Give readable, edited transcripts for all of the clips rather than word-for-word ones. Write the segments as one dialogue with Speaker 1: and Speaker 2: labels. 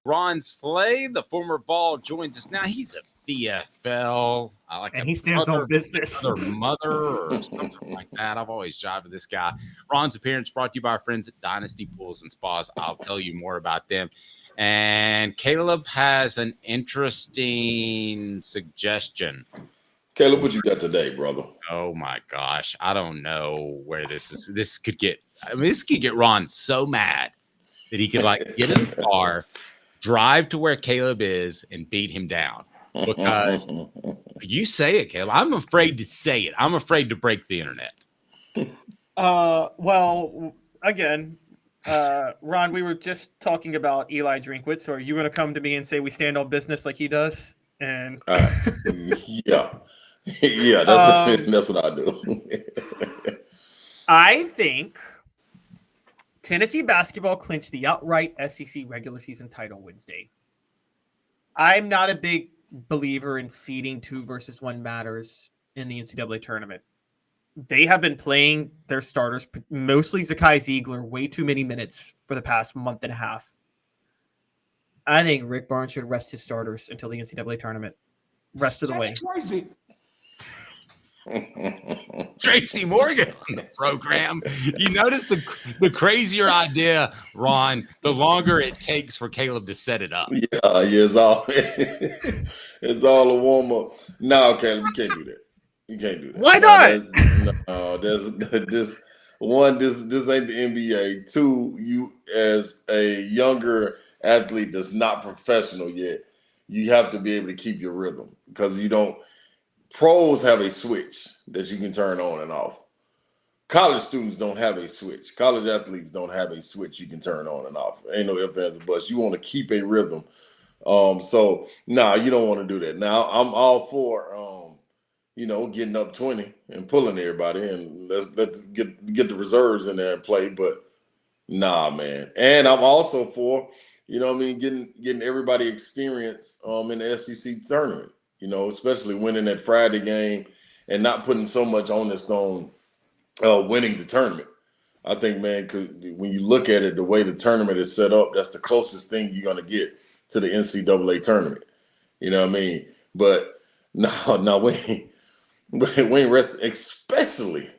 Speaker 1: Ron Slay, the former Vol, joins us now. He's a BFL, like
Speaker 2: and
Speaker 1: a
Speaker 2: he stands on business.
Speaker 1: brother, mother, or something like that. I've always jived with this guy. Ron's appearance brought to you by our friends at Dynasty Pools and Spas. I'll tell you more about them. And Caleb has an interesting suggestion.
Speaker 3: Caleb, what you got today, brother?
Speaker 1: Oh my gosh, I don't know where this is. This could get Ron so mad that he could like get in the car, drive to where Caleb is, and beat him down. Because you say it, Caleb. I'm afraid to say it. I'm afraid to break the internet.
Speaker 2: Well, again, Ron, we were just talking about Eli Drinkwitz. So are you going to come to me and say we stand on business like he does? And
Speaker 3: yeah, that's what I do.
Speaker 2: I think Tennessee basketball clinched the outright SEC regular season title Wednesday. I'm not a big believer in seeding 2 versus 1 matters in the NCAA tournament. They have been playing their starters, mostly Zakai Ziegler, way too many minutes for the past month and a half. I think Rick Barnes should rest his starters until the NCAA tournament. Rest of the way.
Speaker 4: Crazy.
Speaker 1: Tracy Morgan on the program. You notice the crazier idea, Ron, the longer it takes for Caleb to set it up.
Speaker 3: Yeah, it's all a warm up. No, Caleb, you can't do that. You can't do that.
Speaker 2: Why not?
Speaker 3: This ain't the NBA. 2, you as a younger athlete that's not professional yet, you have to be able to keep your rhythm because you don't. Pros have a switch that you can turn on and off. College students don't have a switch. College athletes don't have a switch you can turn on and off. Ain't no ifs, ands, or buts. You want to keep a rhythm. So, you don't want to do that. Now, I'm all for, getting up 20 and pulling everybody, and let's get the reserves in there and play. But nah, man. And I'm also for, getting everybody experience in the SEC tournament. Especially winning that Friday game and not putting so much onus on winning the tournament. I think, man, when you look at it, the way the tournament is set up, that's the closest thing you're going to get to the NCAA tournament. You know what I mean? But no, we ain't resting, especially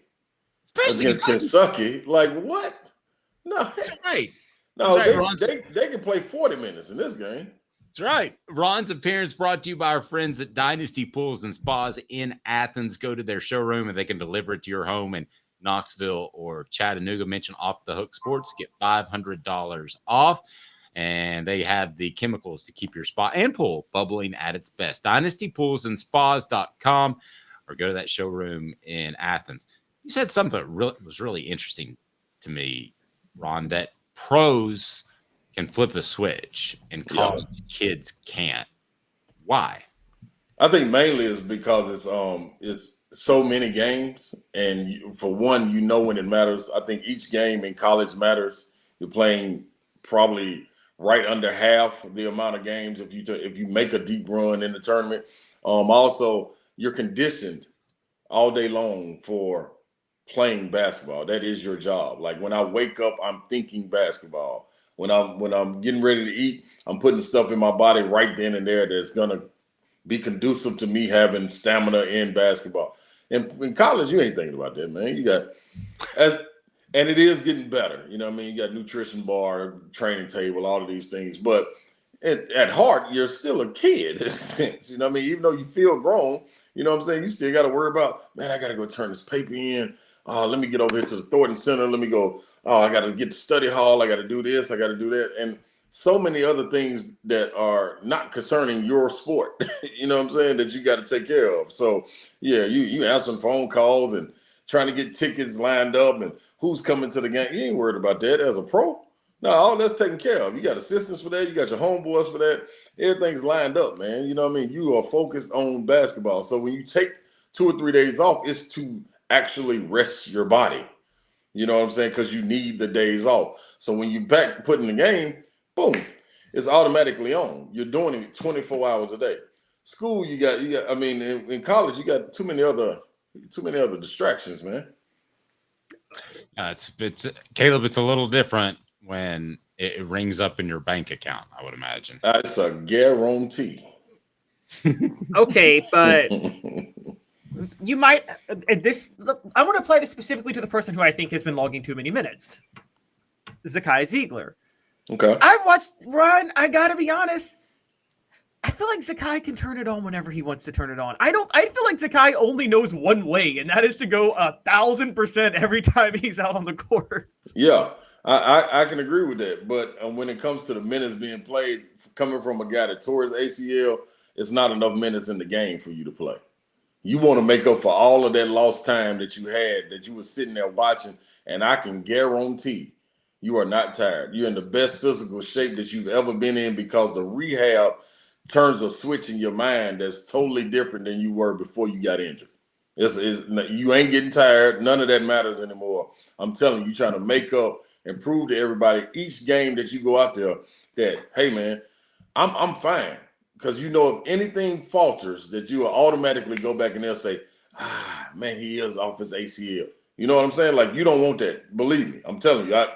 Speaker 3: against Kentucky. Like, what? No.
Speaker 1: That's right.
Speaker 3: No,
Speaker 1: That's right,
Speaker 3: they can play 40 minutes in this game.
Speaker 1: That's right. Ron's appearance brought to you by our friends at Dynasty Pools and Spas in Athens. Go to their showroom and they can deliver it to your home in Knoxville or Chattanooga. Mention Off the Hook Sports. Get $500 off. And they have the chemicals to keep your spa and pool bubbling at its best. DynastyPoolsandSpas.com or go to that showroom in Athens. You said something that was really interesting to me, Ron, that pros – can flip a switch and college kids can't. Why?
Speaker 3: I think mainly it's because it's so many games, and for one, when it matters. I think each game in college matters. You're playing probably right under half the amount of games if you make a deep run in the tournament. Also, you're conditioned all day long for playing basketball. That is your job. Like when I wake up, I'm thinking basketball. When I'm getting ready to eat, I'm putting stuff in my body right then and there that's gonna be conducive to me having stamina in basketball. And in college, you ain't thinking about that, man. You got and it is getting better. You know what I mean? You got nutrition bar, training table, all of these things. But at heart, you're still a kid in a sense. You know what I mean? Even though you feel grown, you know what I'm saying? You still got to worry about, man, I got to go turn this paper in. Let me get over here to the Thornton Center. Let me go. I got to get to study hall. I got to do this. I got to do that. And so many other things that are not concerning your sport, you know what I'm saying, that you got to take care of. So, yeah, you answering phone calls and trying to get tickets lined up and who's coming to the game. You ain't worried about that as a pro. No, all that's taken care of. You got assistants for that. You got your homeboys for that. Everything's lined up, man. You know what I mean? You are focused on basketball. So when you take 2 or 3 days off, it's to actually rest your body. You know what I'm saying? Because you need the days off. So when you back putting the game, boom, it's automatically on. You're doing it 24 hours a day. School, you got. I mean, in college, you got too many other distractions, man.
Speaker 1: It's Caleb. It's a little different when it rings up in your bank account, I would imagine.
Speaker 3: That's a guarantee.
Speaker 2: Okay, but you might this. I want to apply this specifically to the person who I think has been logging too many minutes, Zakai Ziegler.
Speaker 3: Okay.
Speaker 2: I've watched Ron. I gotta be honest. I feel like Zakai can turn it on whenever he wants to turn it on. I feel like Zakai only knows one way, and that is to go 1,000% every time he's out on the court.
Speaker 3: Yeah, I can agree with that. But when it comes to the minutes being played, coming from a guy that tore his ACL, it's not enough minutes in the game for you to play. You want to make up for all of that lost time that you had, that you were sitting there watching, and I can guarantee you are not tired. You're in the best physical shape that you've ever been in because the rehab turns a switch in your mind that's totally different than you were before you got injured. You ain't getting tired. None of that matters anymore. I'm telling you, you're trying to make up and prove to everybody each game that you go out there that, hey, man, I'm fine. Because you know if anything falters, that you will automatically go back and they'll say, man, he is off his ACL. You know what I'm saying? Like, you don't want that. Believe me. I'm telling you.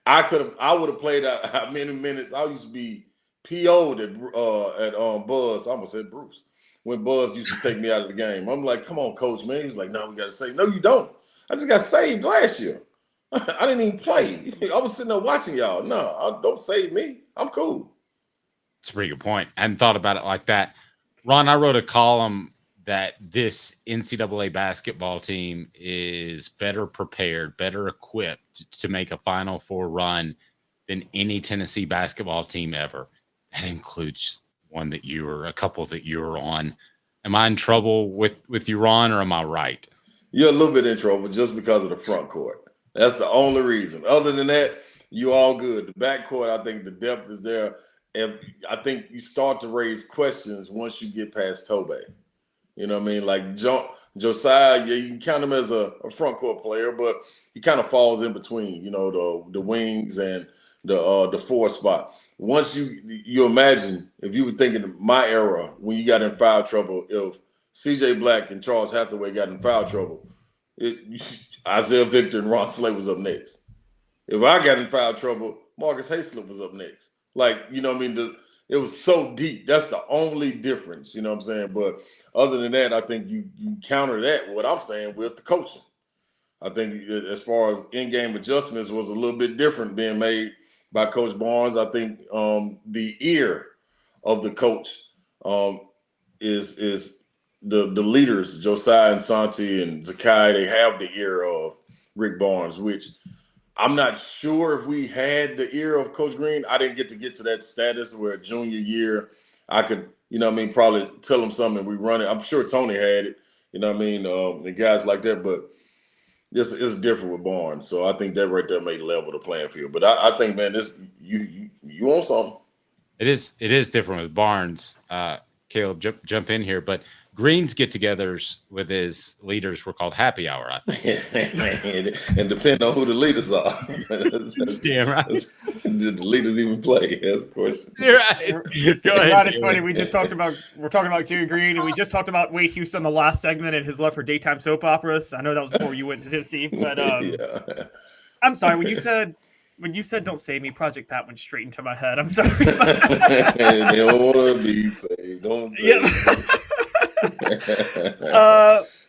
Speaker 3: I would have played out many minutes. I used to be PO'd at Buzz. I almost said Bruce. When Buzz used to take me out of the game. I'm like, come on, coach, man. He's like, no, we got to save. No, you don't. I just got saved last year. I didn't even play. I was sitting there watching y'all. No, don't save me. I'm cool.
Speaker 1: It's a pretty good point. I hadn't thought about it like that. Ron, I wrote a column that this NCAA basketball team is better prepared, better equipped to make a Final Four run than any Tennessee basketball team ever. That includes a couple that you were on. Am I in trouble with you, Ron, or am I right?
Speaker 3: You're a little bit in trouble just because of the front court. That's the only reason. Other than that, you all good. The back court, I think the depth is there. And I think you start to raise questions once you get past Tobey. You know what I mean? Like Josiah, yeah, you can count him as a front court player, but he kind of falls in between, you know, the wings and the four spot. Once you imagine, if you were thinking of my era when you got in foul trouble, if CJ Black and Charles Hathaway got in foul trouble, Isaiah Victor and Ron Slay was up next. If I got in foul trouble, Marcus Hayslip was up next. Like, you know what I mean? It was so deep. That's the only difference, you know what I'm saying? But other than that, I think you counter that, what I'm saying, with the coaching. I think as far as in-game adjustments was a little bit different being made by Coach Barnes. I think the ear of the coach is the leaders, Josiah and Santi and Zakai. They have the ear of Rick Barnes, which I'm not sure if we had the ear of Coach Green. I didn't get to that status where junior year I could, you know what I mean, probably tell him something and we run it. I'm sure Tony had it, you know what I mean, and guys like that, but it's different with Barnes. So I think that right there made level the playing field. But I think, man, this you want something. It
Speaker 1: is different with Barnes. Caleb, jump in here, but Green's get-togethers with his leaders were called happy hour, I think.
Speaker 3: And depending on who the leaders are.
Speaker 1: Damn right.
Speaker 3: Did the leaders even play? That's the question.
Speaker 1: You're right. Go ahead.
Speaker 2: Ron, it's funny. We're talking about Jerry Green, and we just talked about Wade Houston the last segment and his love for daytime soap operas. I know that was before you went to Tennessee, but
Speaker 3: yeah.
Speaker 2: I'm sorry, when you said "Don't Save Me," Project Pat went straight into my head. I'm sorry.
Speaker 3: They don't want to be saved. Don't save me.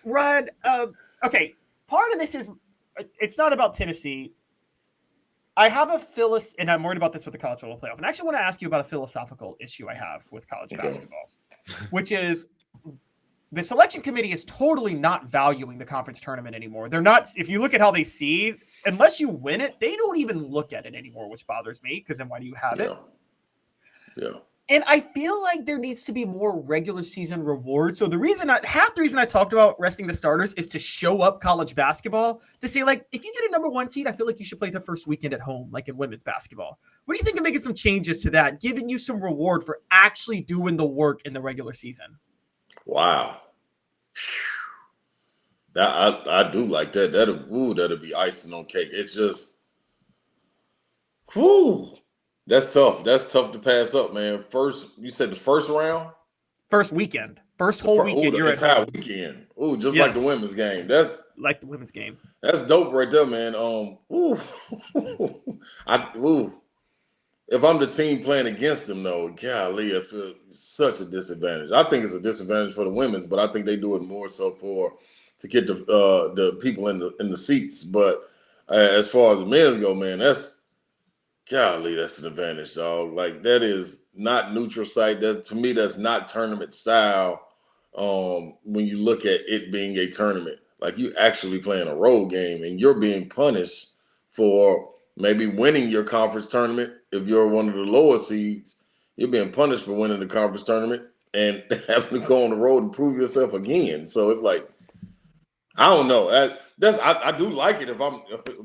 Speaker 2: Ryan, okay, part of this is it's not about Tennessee. I have and I'm worried about this with the college football playoff, and I actually want to ask you about a philosophical issue I have with college basketball, which is the selection committee is totally not valuing the conference tournament anymore. They're not. If you look at how they seed, unless you win it, they don't even look at it anymore, which bothers me, because then why do you have it?
Speaker 3: Yeah.
Speaker 2: And I feel like there needs to be more regular season rewards. So half the reason I talked about resting the starters is to show up college basketball, to say, like, if you get a number one seed, I feel like you should play the first weekend at home, like in women's basketball. What do you think of making some changes to that, giving you some reward for actually doing the work in the regular season?
Speaker 3: Wow. I do like that. That'll be icing on cake. It's just, that's tough. That's tough to pass up, man. You said the first round?
Speaker 2: First weekend. First whole weekend.
Speaker 3: You're at entire weekend. Just like the women's game. That's
Speaker 2: like the women's game.
Speaker 3: That's dope right there, man. if I'm the team playing against them, though, golly, I feel such a disadvantage. I think it's a disadvantage for the women's, but I think they do it more so to get the people in the seats. But as far as the men's go, man, that's an advantage, dog. Like, that is not neutral site. That, to me, that's not tournament style. When you look at it being a tournament, like, you actually playing a road game and you're being punished for maybe winning your conference tournament. If you're one of the lower seeds, you're being punished for winning the conference tournament and having to go on the road and prove yourself again. So it's like, I don't know. I do like it if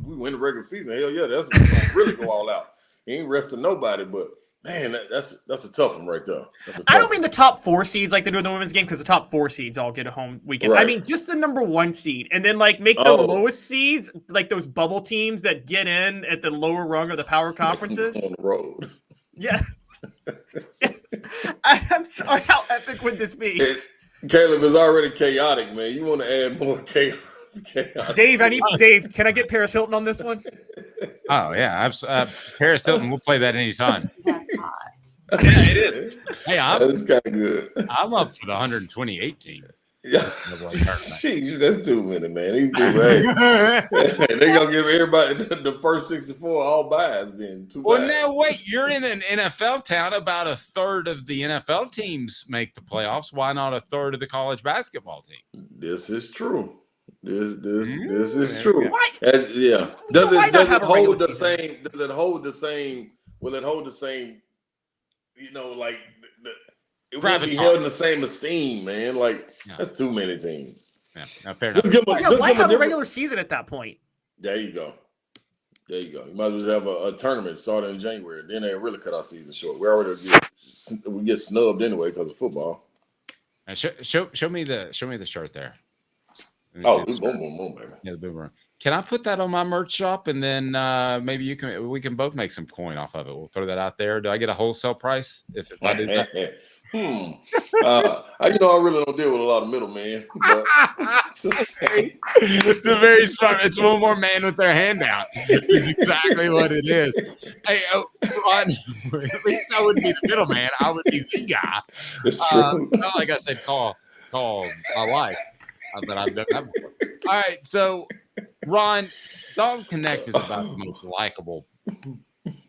Speaker 3: we win the regular season. Hell yeah, that's when we really go all out. He ain't resting nobody, but man, that's a tough one right there.
Speaker 2: I don't mean the top 4 seeds like they do in the women's game, because the top 4 seeds all get a home weekend. Right. I mean just the number 1 seed, and then like make the lowest seeds like those bubble teams that get in at the lower rung of the power conferences.
Speaker 3: On the road.
Speaker 2: Yeah. Yes. I'm sorry. How epic would this be?
Speaker 3: Caleb is already chaotic, man. You want to add more chaos?
Speaker 2: Dave, can I get Paris Hilton on this one?
Speaker 1: Oh yeah, Paris Hilton. We'll play that anytime.
Speaker 4: That's hot.
Speaker 2: Yeah, it is.
Speaker 1: Hey,
Speaker 3: that's kind of good.
Speaker 1: I'm up for the 128 team.
Speaker 3: Yeah, jeez, that's too many, man. They're gonna give everybody the first 64 all buys. Then
Speaker 1: no, wait. You're in an NFL town. About a third of the NFL teams make the playoffs. Why not a third of the college basketball team?
Speaker 3: This is true. This is true.
Speaker 2: Yeah.
Speaker 3: Does it hold the same? Does it hold the same? Will it hold the same? You know, like it won't be held in the same esteem, man. Like that's too many teams.
Speaker 1: Yeah, no, fair enough.
Speaker 2: Why have a regular season at that point?
Speaker 3: There you go. You might as well have a tournament starting in January. Then they really cut our season short. We get snubbed anyway because of football.
Speaker 1: Show me the shirt there.
Speaker 3: Oh, boom, baby.
Speaker 1: Yeah, the boomerang. Can I put that on my merch shop, and then maybe we can both make some coin off of it? We'll throw that out there. Do I get a wholesale price if I do that?
Speaker 3: I really don't deal with a lot of middlemen.
Speaker 1: It's a very smart. It's one more man with their hand out. It's exactly what it is. Hey, Ron, at least I wouldn't be the middleman. I would be the guy.
Speaker 3: It's true.
Speaker 1: Not like I said, call my wife. But I've done that before. All right, so Ron, Dalton Connect is about the most likable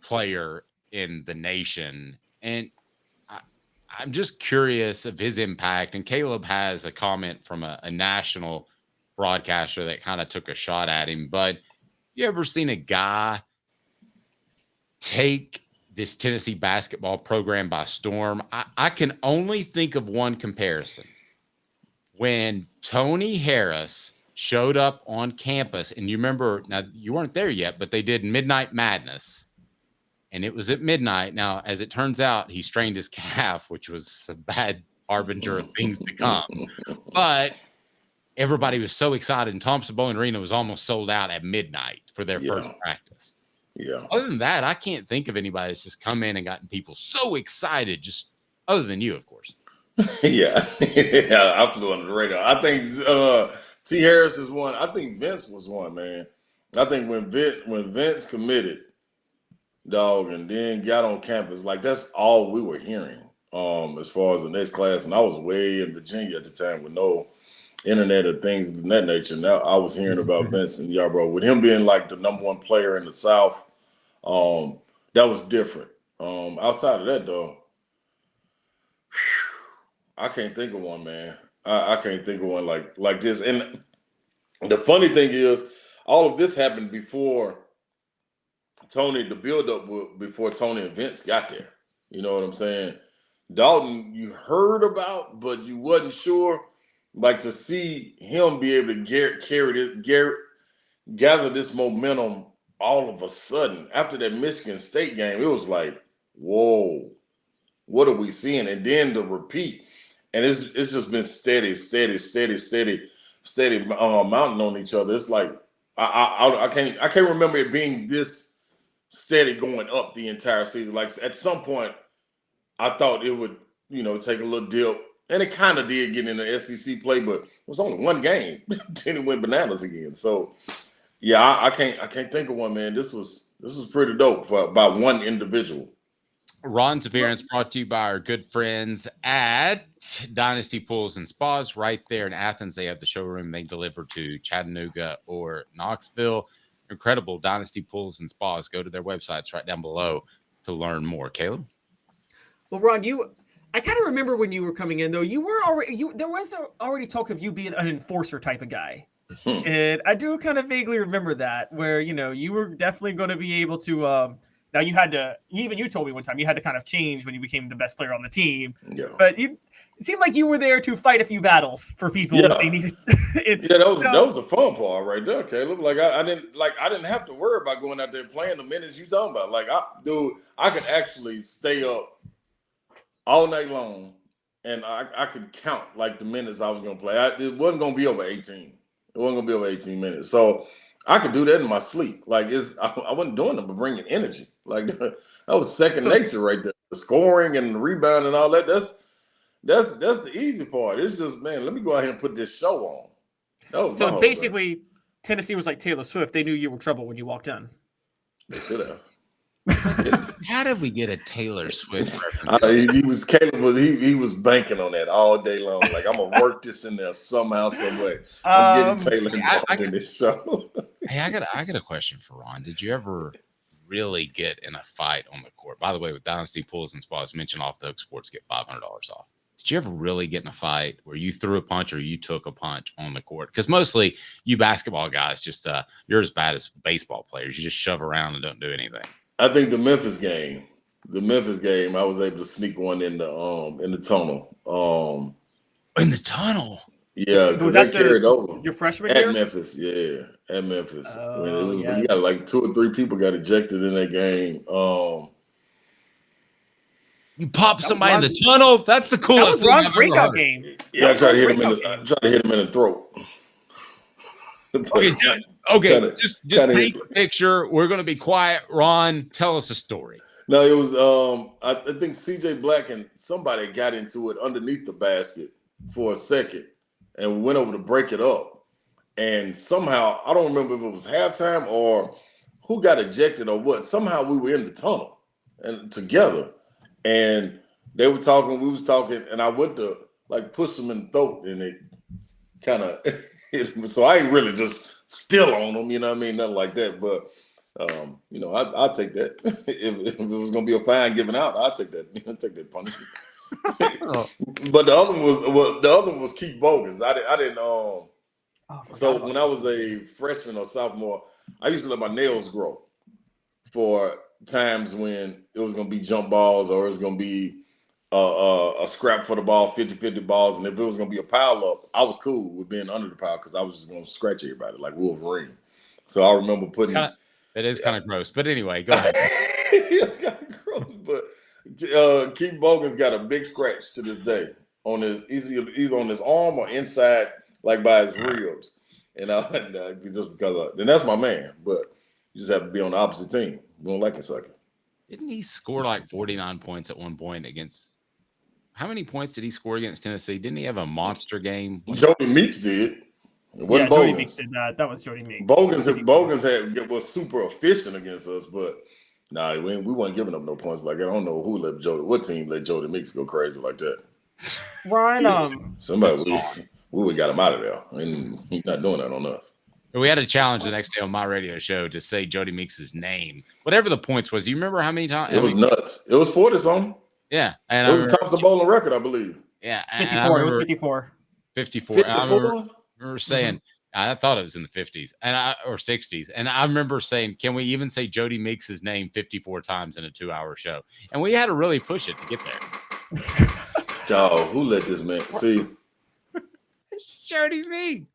Speaker 1: player in the nation, and I'm just curious of his impact. And Caleb has a comment from a national broadcaster that kind of took a shot at him. But you ever seen a guy take this Tennessee basketball program by storm? I can only think of one comparison. When Tony Harris showed up on campus, and you remember, now you weren't there yet, but they did Midnight Madness, and it was at midnight. Now, as it turns out, he strained his calf, which was a bad harbinger of things to come. But everybody was so excited, and Thompson-Boling Arena was almost sold out at midnight for their first practice.
Speaker 3: Yeah.
Speaker 1: Other than that, I can't think of anybody that's just come in and gotten people so excited, just other than you, of course.
Speaker 3: Yeah, I flew under the radar. I think T. Harris is one. I think Vince was one, man. I think when Vince committed, dog, and then got on campus, like that's all we were hearing. As far as the next class, and I was way in Virginia at the time with no internet or things of that nature. Now I was hearing about Vince and Yarbrough with him being like the number 1 player in the South. That was different. Outside of that, though. I can't think of one, man. I can't think of one like this. And the funny thing is, all of this happened before Tony, the build-up before Tony and Vince got there. You know what I'm saying? Dalton, you heard about, but you wasn't sure. Like, to see him be able to gather this momentum all of a sudden after that Michigan State game, it was like, whoa, what are we seeing? And then the repeat. And it's just been steady mounting on each other. It's like I can't remember it being this steady going up the entire season. Like at some point, I thought it would take a little dip, and it kind of did get in the SEC play, but it was only one game. Then it went bananas again. So yeah, I can't think of one, man. This was pretty dope by one individual.
Speaker 1: Ron's appearance brought to you by our good friends at Dynasty Pools and Spas right there in Athens. They have the showroom. They deliver to Chattanooga or Knoxville. Incredible Dynasty Pools and Spas. Go to their websites right down below to learn more. Caleb?
Speaker 2: Well, Ron, I kind of remember when you were coming in, though, there was already talk of you being an enforcer type of guy. And I do kind of vaguely remember that, where, you were definitely going to be able to, now you had to, even you told me one time, you had to kind of change when you became the best player on the team.
Speaker 3: Yeah.
Speaker 2: But it seemed like you were there to fight a few battles for people if they needed.
Speaker 3: That was the fun part right there, Caleb. Like I didn't have to worry about going out there playing the minutes you talking about. Like I could actually stay up all night long, and I could count like the minutes I was gonna play. It wasn't gonna be over 18. It wasn't gonna be over 18 minutes. So I could do that in my sleep. Like I wasn't doing them, but bringing energy. Like that was second nature right there. The scoring and the rebound and all that. That's the easy part. It's just, man, let me go ahead and put this show on.
Speaker 2: So basically, Tennessee was like Taylor Swift. They knew you were trouble when you walked in.
Speaker 3: They should have.
Speaker 1: How did we get a Taylor Swift reference?
Speaker 3: He was banking on that all day long. Like, I'm gonna work this in there somehow, some way. I'm getting Taylor involved in this show.
Speaker 1: Hey, I got a question for Ron. Did you ever really get in a fight on the court? By the way, with Dynasty Pools and Spas, mention Off the Hook Sports, get $500 off. Did you ever really get in a fight where you threw a punch or you took a punch on the court? Because mostly you basketball guys, just you're as bad as baseball players. You just shove around and don't do anything.
Speaker 3: I think the Memphis game, I was able to sneak one in the tunnel.
Speaker 1: In the tunnel?
Speaker 3: Yeah, because they carried over.
Speaker 2: Your freshman
Speaker 3: at
Speaker 2: year?
Speaker 3: Memphis, yeah, at Memphis.
Speaker 2: Oh,
Speaker 3: You got like 2 or 3 people got ejected in that game.
Speaker 1: You pop somebody in the tunnel? That's the coolest thing.
Speaker 2: That was Ron's breakout game.
Speaker 3: Yeah, I tried to hit him in the throat.
Speaker 1: Okay, just paint the picture. We're going to be quiet. Ron, tell us a story.
Speaker 3: No, it was I think CJ Black and somebody got into it underneath the basket for a second, and we went over to break it up. And somehow, I don't remember if it was halftime or who got ejected or what. Somehow we were in the tunnel and together, and they were talking, we was talking, and I went to like push them in the throat, and it kind of hit me. So I ain't really just still on them, you know what I mean? Nothing like that. But I'll take that. if it was gonna be a fine given out, I'll take that. I'll take that punishment. But the other one was Keith Bogans. I didn't. So when I was a freshman or sophomore, I used to let my nails grow for times when it was gonna be jump balls or it was gonna be a scrap for the ball, 50-50 balls, and if it was gonna be a pile up, I was cool with being under the pile because I was just gonna scratch everybody like Wolverine. So I remember putting.
Speaker 1: It is kind of gross, but anyway, go ahead.
Speaker 3: It's kind of gross, but Keith Bogans got a big scratch to this day on his either on his arm or inside, like by his ribs, and just because then that's my man. But you just have to be on the opposite team. We don't like Kentucky.
Speaker 1: Didn't he score like 49 points at one point against? How many points did he score against Tennessee? Didn't he have a monster game?
Speaker 3: Jody Meeks did. It wasn't Bogans.
Speaker 2: Jody Meeks did that. That was Jody Meeks.
Speaker 3: Bogans was super efficient against us, but we weren't giving up no points like that. I don't know what team let Jody Meeks go crazy like that.
Speaker 2: Ryan,
Speaker 3: we would got him out of there, and he's not doing that on us.
Speaker 1: We had a challenge the next day on my radio show to say Jody Meeks' name, whatever the points was. You remember how many times?
Speaker 3: It was nuts. It was 40 something.
Speaker 1: Yeah,
Speaker 3: and it was the top bowling record, I believe.
Speaker 1: Yeah,
Speaker 2: 54. It was 54.
Speaker 1: 54. I remember saying, I thought it was in the 50s or 60s, and I remember saying, "Can we even say Jody Meeks' name 54 times in a 2-hour show?" And we had to really push it to get there.
Speaker 3: Oh, who let this man see?
Speaker 1: It's Jody Meeks.